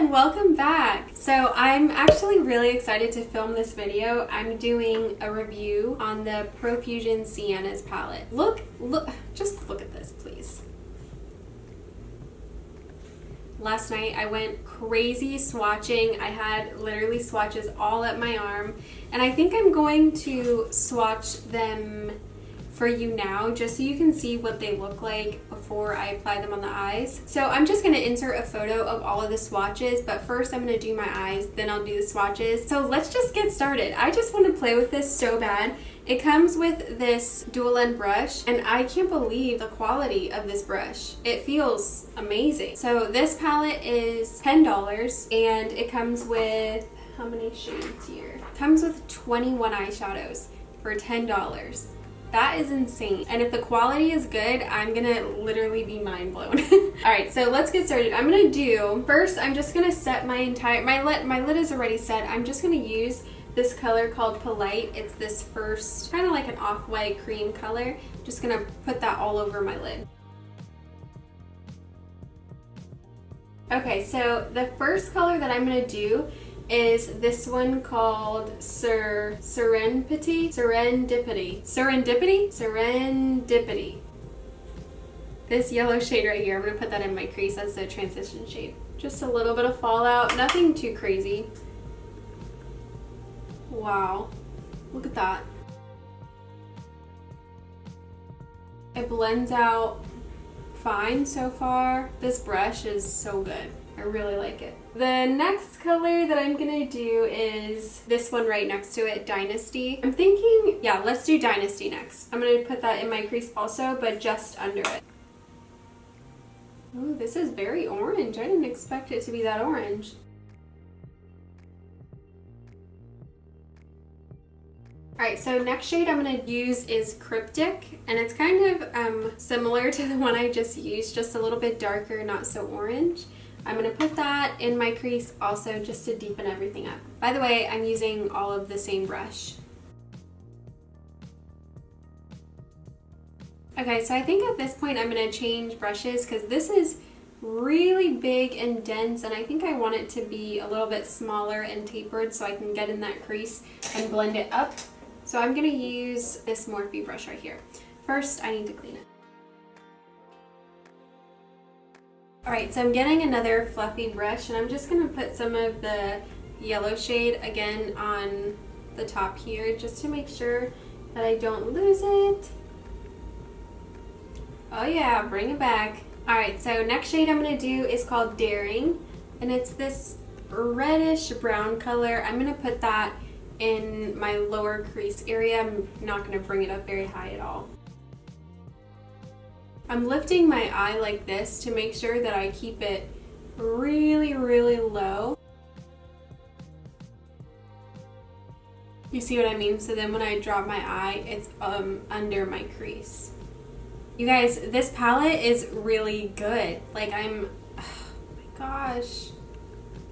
and welcome back. So I'm actually really excited to film this video. I'm doing a review on the Profusion Siennas palette. Just look at this, please. Last night I went crazy swatching. I had literally swatches all up my arm, and I think I'm going to swatch them for you now just so you can see what they look like before I apply them on the eyes. So I'm just going to insert a photo of all of the swatches, but first I'm going to do my eyes, then I'll do the swatches. So let's just get started. I just want to play with this so bad. It comes with this dual end brush, and I can't believe the quality of this brush. It feels amazing. So this palette is $10, and it comes with, how many shades here? It comes with 21 eyeshadows for $10. That is insane. And if the quality is good, I'm gonna literally be mind blown. All right, so let's get started. I'm gonna do, first I'm just gonna set my lid is already set. I'm just gonna use this color called Polite. It's this first, kind of like an off-white cream color. Just gonna put that all over my lid. Okay, so the first color that I'm gonna do is this one called Serendipity. This yellow shade right here, I'm gonna put that in my crease. That's the transition shade. Just a little bit of fallout, nothing too crazy. Wow, look at that. It blends out fine so far. This brush is so good. I really like it. The next color that I'm gonna do is this one right next to it, Dynasty. I'm thinking, yeah, let's do Dynasty next. I'm gonna put that in my crease also, but just under it. Ooh, this is very orange. I didn't expect it to be that orange. Alright, so next shade I'm going to use is Cryptic, and it's kind of similar to the one I just used, just a little bit darker, not so orange. I'm going to put that in my crease also just to deepen everything up. By the way, I'm using all of the same brush. Okay, so I think at this point I'm going to change brushes because this is really big and dense, and I think I want it to be a little bit smaller and tapered so I can get in that crease and blend it up. So I'm going to use this Morphe brush right here. First, I need to clean it. Alright, so I'm getting another fluffy brush, and I'm just going to put some of the yellow shade again on the top here just to make sure that I don't lose it. Oh yeah, bring it back. Alright, so next shade I'm going to do is called Daring, and it's this reddish brown color. I'm going to put that in my lower crease area. I'm not going to bring it up very high at all. I'm lifting my eye like this to make sure that I keep it really, really low. You see what I mean? So then when I drop my eye, it's under my crease. You guys, this palette is really good. Like oh my gosh.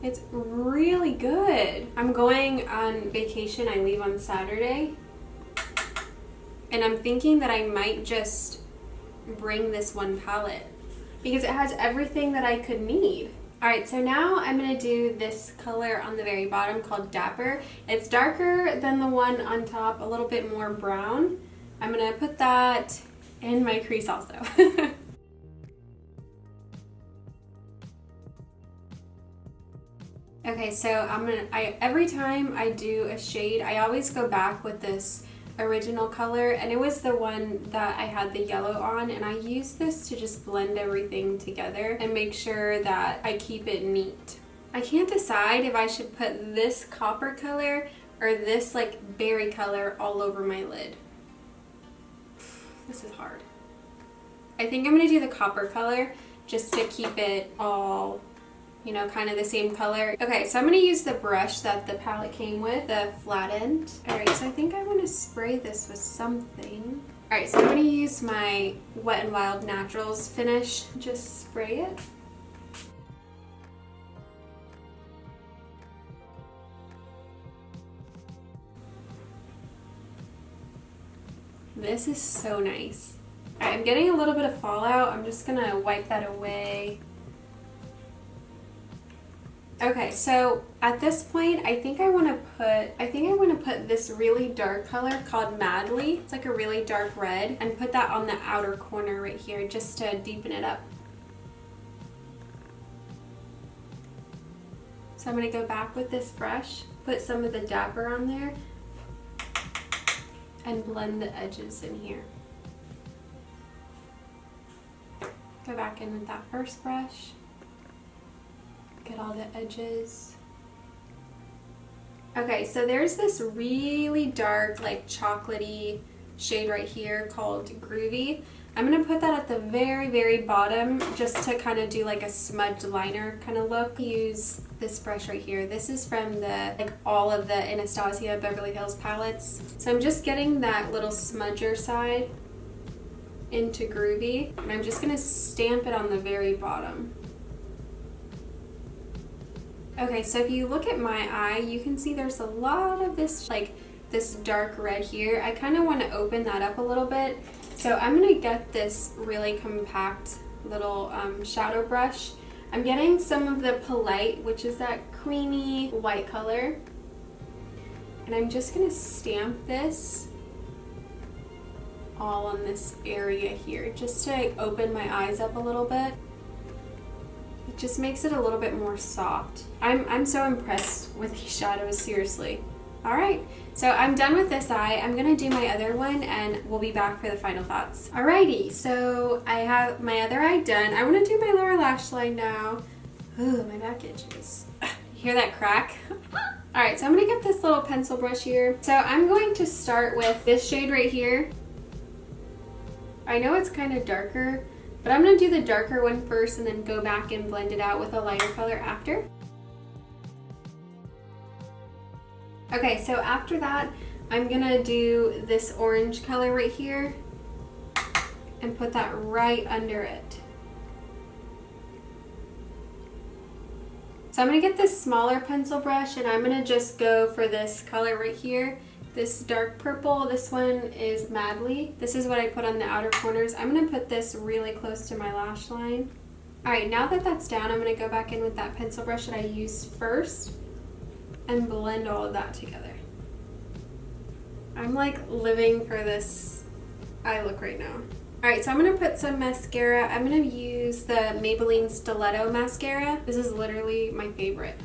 It's really good. I'm going on vacation. I leave on Saturday. And I'm thinking that I might just bring this one palette because it has everything that I could need. Alright, so now I'm going to do this color on the very bottom called Dapper. It's darker than the one on top, a little bit more brown. I'm going to put that in my crease also. Okay, so every time I do a shade, I always go back with this original color, and it was the one that I had the yellow on, and I use this to just blend everything together and make sure that I keep it neat. I can't decide if I should put this copper color or this like berry color all over my lid. This is hard. I think I'm gonna do the copper color just to keep it all, you know, kind of the same color. Okay, so I'm gonna use the brush that the palette came with, the flat end. All right, so I think I want to spray this with something. All right, so I'm gonna use my Wet n Wild Naturals finish. Just spray it. This is so nice. All right, I'm getting a little bit of fallout. I'm just gonna wipe that away. Okay, so at this point, I think I want to put this really dark color called Madly. It's like a really dark red, and put that on the outer corner right here just to deepen it up. So I'm going to go back with this brush, put some of the dapper on there, and blend the edges in here. Go back in with that first brush. Get all the edges. Okay, so there's this really dark, like chocolatey shade right here called Groovy. I'm gonna put that at the very, very bottom just to kind of do like a smudged liner kind of look. Use this brush right here. This is from all of the Anastasia Beverly Hills palettes. So I'm just getting that little smudger side into Groovy, and I'm just gonna stamp it on the very bottom. Okay, so if you look at my eye, you can see there's a lot of this, like this dark red here. I kind of want to open that up a little bit. So I'm going to get this really compact little shadow brush. I'm getting some of the Polite, which is that creamy white color. And I'm just going to stamp this all on this area here, just to open my eyes up a little bit. Just makes it a little bit more soft. I'm so impressed with these shadows, seriously. All right, so I'm done with this eye. I'm gonna do my other one and we'll be back for the final thoughts. Alrighty, so I have my other eye done. I wanna do my lower lash line now. Ooh, my back itches. You hear that crack? All right, so I'm gonna get this little pencil brush here. So I'm going to start with this shade right here. I know it's kind of darker, but I'm going to do the darker one first and then go back and blend it out with a lighter color after. Okay, so after that, I'm going to do this orange color right here and put that right under it. So I'm going to get this smaller pencil brush and I'm going to just go for this color right here. This dark purple, this one is Madly. This is what I put on the outer corners. I'm gonna put this really close to my lash line. All right, now that that's down, I'm gonna go back in with that pencil brush that I used first and blend all of that together. I'm like living for this eye look right now. All right, so I'm gonna put some mascara. I'm gonna use the Maybelline Stiletto mascara. This is literally my favorite.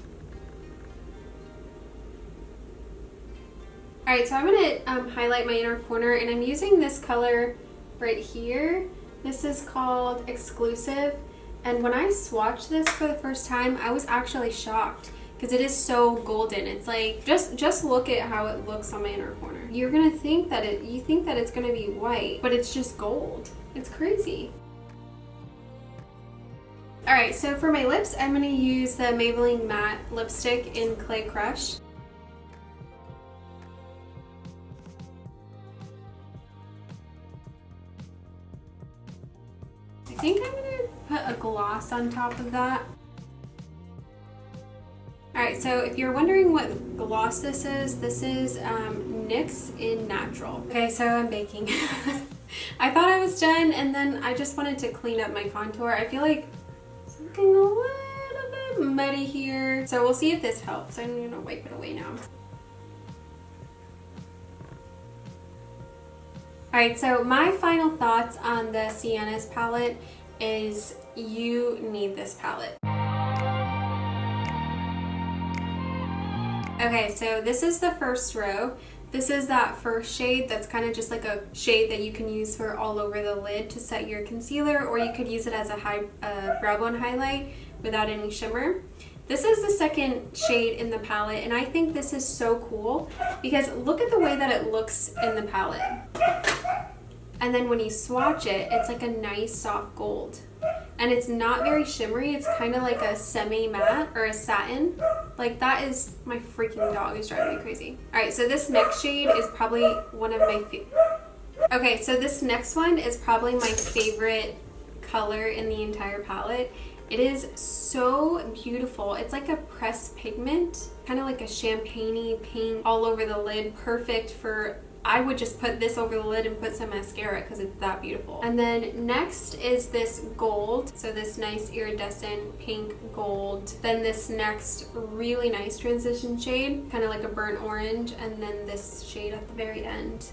All right, so I'm gonna highlight my inner corner and I'm using this color right here. This is called Exclusive. And when I swatched this for the first time, I was actually shocked because it is so golden. It's like, just look at how it looks on my inner corner. You're gonna think that you think that it's gonna be white, but it's just gold. It's crazy. All right, so for my lips, I'm gonna use the Maybelline Matte Lipstick in Clay Crush. I think I'm gonna put a gloss on top of that. Alright, so if you're wondering what gloss this is NYX in Natural. Okay, so I'm baking. I thought I was done and then I just wanted to clean up my contour. I feel like it's looking a little bit muddy here. So we'll see if this helps. I'm gonna wipe it away now. Alright, so my final thoughts on the Siennas palette is you need this palette. Okay, so this is the first row. This is that first shade that's kind of just like a shade that you can use for all over the lid to set your concealer, or you could use it as a brow bone highlight without any shimmer. This is the second shade in the palette, and I think this is so cool because look at the way that it looks in the palette. And then when you swatch it, it's like a nice soft gold. And it's not very shimmery, it's kind of like a semi-matte or a satin. Like that is, my freaking dog is driving me crazy. Alright, so this next shade is probably one of my Okay, so this next one is probably my favorite color in the entire palette. It is so beautiful. It's like a pressed pigment, kind of like a champagne-y pink all over the lid, perfect for I would just put this over the lid and put some mascara because it's that beautiful. And then next is this gold. So this nice iridescent pink gold. Then this next really nice transition shade, kind of like a burnt orange. And then this shade at the very end.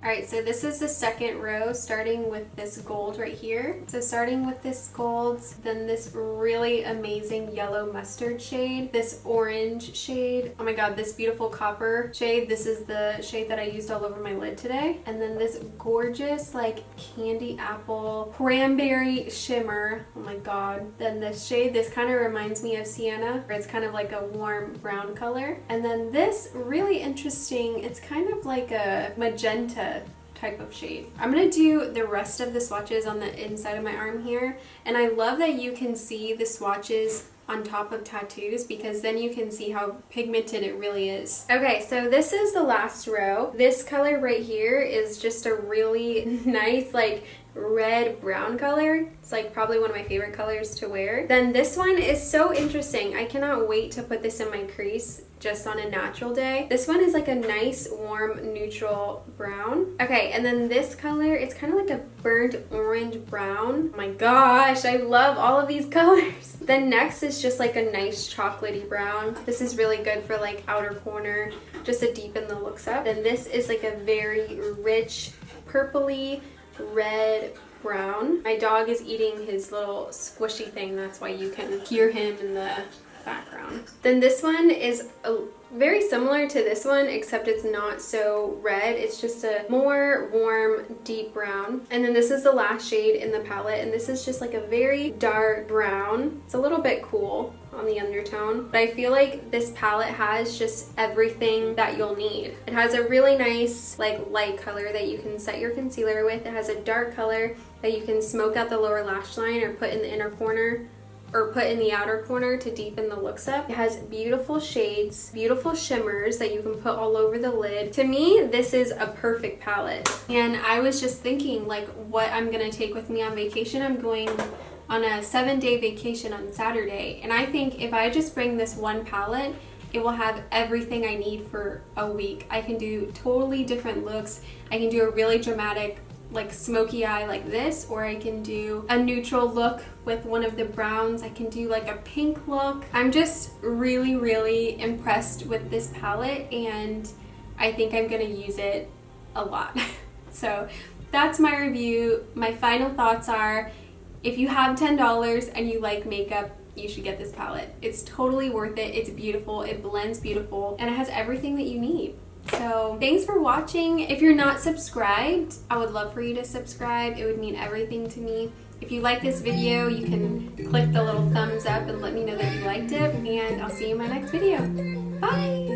Alright, so this is the second row, starting with this gold right here. So starting with this gold, then this really amazing yellow mustard shade, this orange shade, oh my god, this beautiful copper shade. This is the shade that I used all over my lid today. And then this gorgeous like candy apple cranberry shimmer, oh my god. Then this shade, this kind of reminds me of Sienna, where it's kind of like a warm brown color. And then this really interesting, it's kind of like a magenta type of shade. I'm gonna do the rest of the swatches on the inside of my arm here, and I love that you can see the swatches on top of tattoos because then you can see how pigmented it really is. Okay, so this is the last row. This color right here is just a really nice like red brown color. It's like probably one of my favorite colors to wear. Then this one is so interesting. I cannot wait to put this in my crease just on a natural day. This one is like a nice warm neutral brown. Okay, and then this color, it's kind of like a burnt orange brown. Oh my gosh, I love all of these colors. Then next is just like a nice chocolatey brown. This is really good for like outer corner, just to deepen the looks up. Then this is like a very rich purpley red brown. My dog is eating his little squishy thing, that's why you can hear him in the background. Then this one is very similar to this one, except it's not so red. It's just a more warm, deep brown. And then this is the last shade in the palette, and this is just like a very dark brown. It's a little bit cool on the undertone, but I feel like this palette has just everything that you'll need. It has a really nice like light color that you can set your concealer with. It has a dark color that you can smoke out the lower lash line or put in the inner corner or put in the outer corner to deepen the looks up. It has beautiful shades, beautiful shimmers that you can put all over the lid. To me, this is a perfect palette. And I was just thinking like what I'm gonna take with me on vacation. I'm going on a 7-day vacation on Saturday, and I think if I just bring this one palette, it will have everything I need for a week. I can do totally different looks. I can do a really dramatic like smoky eye like this, or I can do a neutral look with one of the browns. I can do like a pink look. I'm just really impressed with this palette, and I think I'm gonna use it a lot. So that's my review. My final thoughts are, if you have $10 and you like makeup, you should get this palette. It's totally worth it. It's beautiful, it blends beautiful, and it has everything that you need. So thanks for watching. If you're not subscribed, I would love for you to subscribe. It would mean everything to me. If you like this video, you can click the little thumbs up and let me know that you liked it, and I'll see you in my next video. Bye!